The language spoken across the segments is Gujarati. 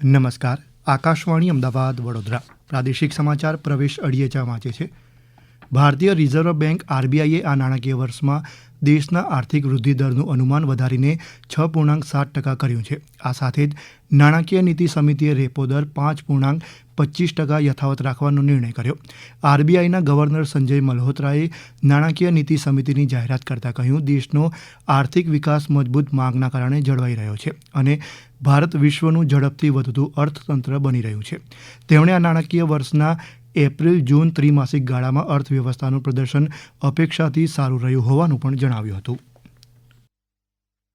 નમસ્કાર. આકાશવાણી અમદાવાદ વડોદરા પ્રાદેશિક સમાચાર પ્રવેશ અડિયેચા વાંચે છે. ભારતીય રિઝર્વ બેંક આરબીઆઈએ આ નાણાકીય વર્ષમાં દેશના આર્થિક વૃદ્ધિ દરનું અનુમાન વધારીને 6.7% કર્યું છે. આ સાથે જ નાણાકીય નીતિ સમિતિએ રેપો દર 5.25% યથાવત રાખવાનો નિર્ણય કર્યો. આરબીઆઈના ગવર્નર સંજય મલ્હોત્રાએ નાણાકીય નીતિ સમિતિની જાહેરાત કરતાં કહ્યું, દેશનો આર્થિક વિકાસ મજબૂત માંગના કારણે જળવાઈ રહ્યો છે અને ભારત વિશ્વનું ઝડપથી વધતું અર્થતંત્ર બની રહ્યું છે. તેમણે આ નાણાકીય વર્ષના એપ્રિલ-જૂન ત્રિમાસિક ગાળામાં અર્થવ્યવસ્થાનું પ્રદર્શન અપેક્ષાથી સારું રહ્યું હોવાનું પણ જણાવ્યું હતું.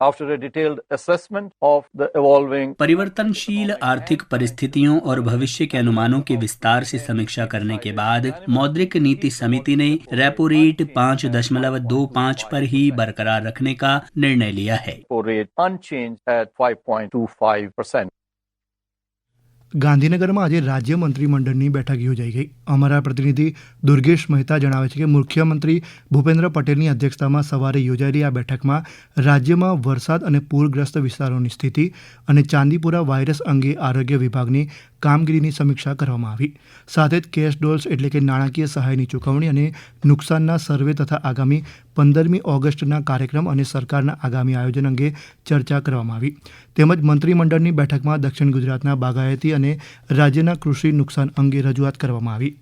After a detailed assessment of the evolving परिवर्तनशील आर्थिक परिस्थितियों और भविष्य के अनुमानों की विस्तार से समीक्षा करने के बाद मौद्रिक नीति समिति ने रेपो रेट 5.25 पर ही बरकरार रखने का निर्णय लिया है. repo rate unchanged at 5.25%. ગાંધીનગરમાં આજે રાજ્ય મંત્રીમંડળની બેઠક યોજાઈ ગઈ. અમારા પ્રતિનિધિ દુર્ગેશ મહેતા જણાવે છે કે મુખ્યમંત્રી ભૂપેન્દ્ર પટેલની અધ્યક્ષતામાં સવારે યોજાયેલી આ બેઠકમાં રાજ્યમાં વરસાદ અને પૂરગ્રસ્ત વિસ્તારોની સ્થિતિ અને ચાંદીપુરા વાયરસ અંગે આરોગ્ય વિભાગની કામગીરીની સમીક્ષા કરવામાં આવી. સાથે જ કેશ ડોલ્સ એટલે કે નાણાકીય સહાયની ચૂકવણી અને નુકસાનના સર્વે તથા આગામી 15મી ઓગસ્ટના કાર્યક્રમ અને સરકારના આગામી આયોજન અંગે ચર્ચા કરવામાં આવી. તેમજ મંત્રીમંડળની બેઠકમાં દક્ષિણ ગુજરાતના બાગાયતી અને રાજ્યના કૃષિ નુકસાન અંગે રજૂઆત કરવામાં આવી.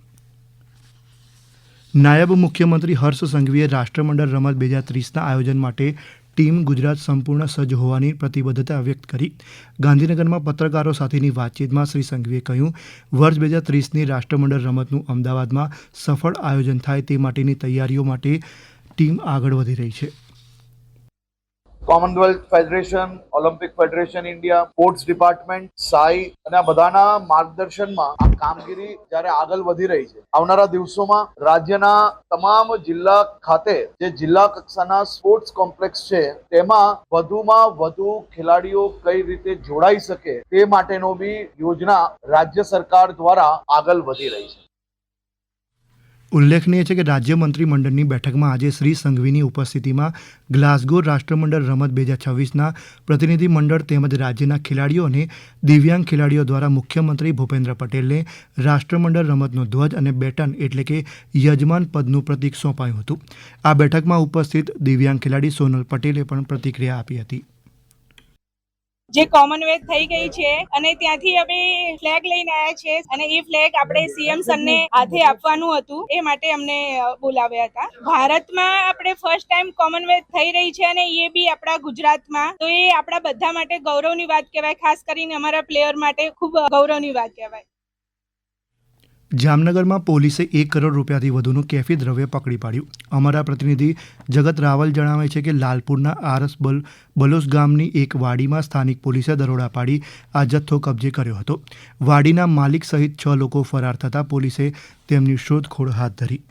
નાયબ મુખ્યમંત્રી હર્ષ સંઘવીએ રાષ્ટ્રમંડળ રમત 2030ના આયોજન માટે ટીમ ગુજરાત સંપૂર્ણ સજ્જ હોવાની પ્રતિબદ્ધતા વ્યક્ત કરી. ગાંધીનગરમાં પત્રકારો સાથેની વાતચીતમાં શ્રી સંઘવીએ કહ્યું, વર્ષ 2030ની રાષ્ટ્રમંડળ રમતનું અમદાવાદમાં સફળ આયોજન થાય તે માટેની તૈયારીઓ માટે ટીમ આગળ વધી રહી છે. Commonwealth Federation, Olympic Federation India, sports department, SAI અને આ બધાના માર્ગદર્શનમાં આ કામગીરી જ્યારે આગળ વધી રહી છે. આવનારા દિવસોમાં રાજ્યના તમામ જિલ્લા ખાતે જે જિલ્લા કક્ષાના સ્પોર્ટ્સ કોમ્પ્લેક્સ છે તેમાં વધુમાં વધુ ખેલાડીઓ કઈ રીતે જોડાઈ શકે તે માટેનો બી યોજના રાજ્ય સરકાર દ્વારા આગળ વધી રહી છે. ઉલ્લેખનીય છે કે રાજ્ય મંત્રીમંડળની બેઠકમાં આજે શ્રી સંઘવીની ઉપસ્થિતિમાં ગ્લાસગો રાષ્ટ્રમંડળ રમત 2026ના પ્રતિનિધિ મંડળ તેમજ રાજ્યના ખેલાડીઓ અને દિવ્યાંગ ખેલાડીઓ દ્વારા મુખ્યમંત્રી ભૂપેન્દ્ર પટેલને રાષ્ટ્રમંડળ રમતનો ધ્વજ અને બેટન એટલે કે યજમાન પદનું પ્રતીક સોંપાયું હતું. આ બેઠકમાં ઉપસ્થિત દિવ્યાંગ ખેલાડી સોનલ પટેલે પણ પ્રતિક્રિયા આપી હતી. જે કોમનવેલ્થ થઈ ગઈ છે અને ત્યાંથી અમે ફ્લેગ લઈને આવ્યા છે અને એ ફ્લેગ આપણે સીએમ સરને હાથે આપવાનું હતું, એ માટે અમને બોલાવ્યા હતા. ભારતમાં આપણે ફર્સ્ટ ટાઈમ કોમનવેલ્થ થઈ રહી છે અને એ બી આપણા ગુજરાતમાં, તો એ આપણા બધા માટે ગૌરવની વાત કહેવાય. ખાસ કરીને અમારા પ્લેયર માટે ખૂબ ગૌરવની વાત કહેવાય. જામનગરમાં પોલીસે 1 કરોડ રૂપિયાથી વધુનું કેફી દ્રવ્ય પકડી પાડ્યું. અમારા પ્રતિનિધિ જગત રાવલ જણાવે છે કે લાલપુરના આરસ બલોસ ગામની એક વાડીમાં સ્થાનિક પોલીસે દરોડા પાડી આ જથ્થો કબજે કર્યો હતો. વાડીના માલિક સહિત 6 લોકો ફરાર થતાં પોલીસે તેમની શોધખોળ હાથ ધરી.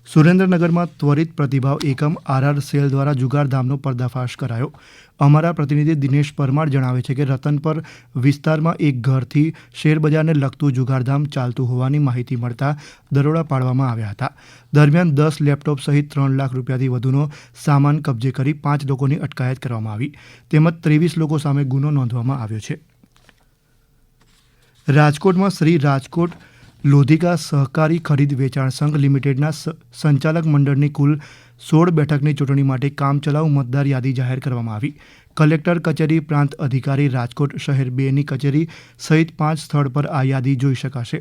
સુરેન્દ્રનગરમાં ત્વરિત પ્રતિભાવ એકમ આરઆર સેલ દ્વારા જુગારધામનો પર્દાફાશ કરાયો. અમારા પ્રતિનિધિ દિનેશ પરમાર જણાવે છે કે રતનપર વિસ્તારમાં એક ઘરથી શેરબજારને લગતું જુગારધામ ચાલતું હોવાની માહિતી મળતા દરોડા પાડવામાં આવ્યા હતા. દરમિયાન 10 લેપટોપ સહિત 3 લાખ રૂપિયાથી વધુનો સામાન કબજે કરી 5 લોકોની અટકાયત કરવામાં આવી. તેમજ 23 લોકો સામે ગુનો નોંધવામાં આવ્યો છે. રાજકોટમાં શ્રી રાજકોટ લોધિકા સહકારી ખરીદ વેચાણ સંઘ લિમિટેડના સંચાલક મંડળની કુલ 16 બેઠકની ચૂંટણી માટે કામચલાઉ મતદાર યાદી જાહેર કરવામાં આવી. કલેક્ટર કચેરી, પ્રાંત અધિકારી, રાજકોટ શહેર 2ની કચેરી સહિત 5 સ્થળ પર આ યાદી જોઈ શકાશે.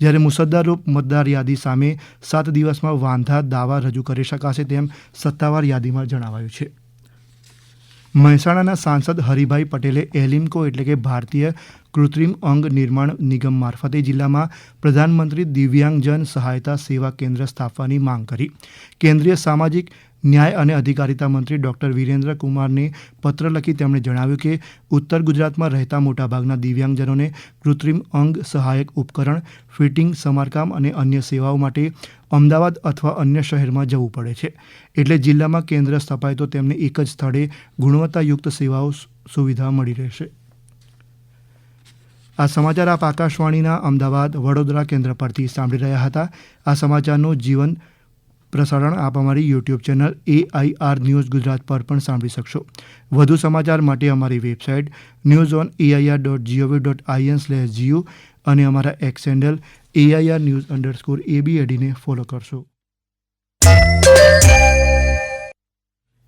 જ્યારે મુસદ્દારૂપ મતદાર યાદી સામે 7 દિવસમાં વાંધા દાવા રજૂ કરી શકાશે તેમ સત્તાવાર યાદીમાં જણાવાયું છે. મહેસાણાના સાંસદ હરિભાઈ પટેલે એલિમ્કો એટલે કે ભારતીય કૃત્રિમ અંગ નિર્માણ નિગમ મારફતે જિલ્લામાં પ્રધાનમંત્રી દિવ્યાંગજન સહાયતા સેવા કેન્દ્ર સ્થાપવાની માંગ કરી. કેન્દ્રીય સામાજિક ન્યાય અને અધિકારિતા મંત્રી ડૉક્ટર વિરેન્દ્ર કુમારને પત્ર લખી તેમણે જણાવ્યું કે ઉત્તર ગુજરાતમાં રહેતા મોટાભાગના દિવ્યાંગજનોને કૃત્રિમ અંગ સહાયક ઉપકરણ, ફિટિંગ, સમારકામ અને અન્ય સેવાઓ માટે અમદાવાદ અથવા અન્ય શહેરમાં જવું પડે છે. એટલે જિલ્લામાં કેન્દ્ર સ્થપાય તો તેમને એક જ સ્થળે ગુણવત્તાયુક્ત સેવાઓ સુવિધા મળી રહેશે. આ સમાચાર આપ આકાશવાણીના અમદાવાદ વડોદરા કેન્દ્ર પરથી સાંભળી રહ્યા હતા. આ સમાચારનું પ્રસારણ આપ અમારી YouTube channel AIR news Gujarat પર પણ સાંભળી શકશો. વધુ સમાચાર માટે અમારી વેબસાઇટ newsonair.gov.in/gu અને અમારા એક્સ હેન્ડલ AIR_news_ABAD ને ફોલો કરશો.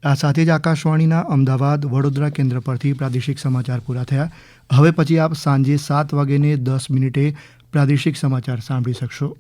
આ સાથે જ આકાશવાણીના અમદાવાદ વડોદરા કેન્દ્ર પરથી પ્રાદેશિક સમાચાર પૂરા થયા. હવે પછી આપ સાંજે 7:10 પ્રાદેશિક સમાચાર સાંભળી શકશો.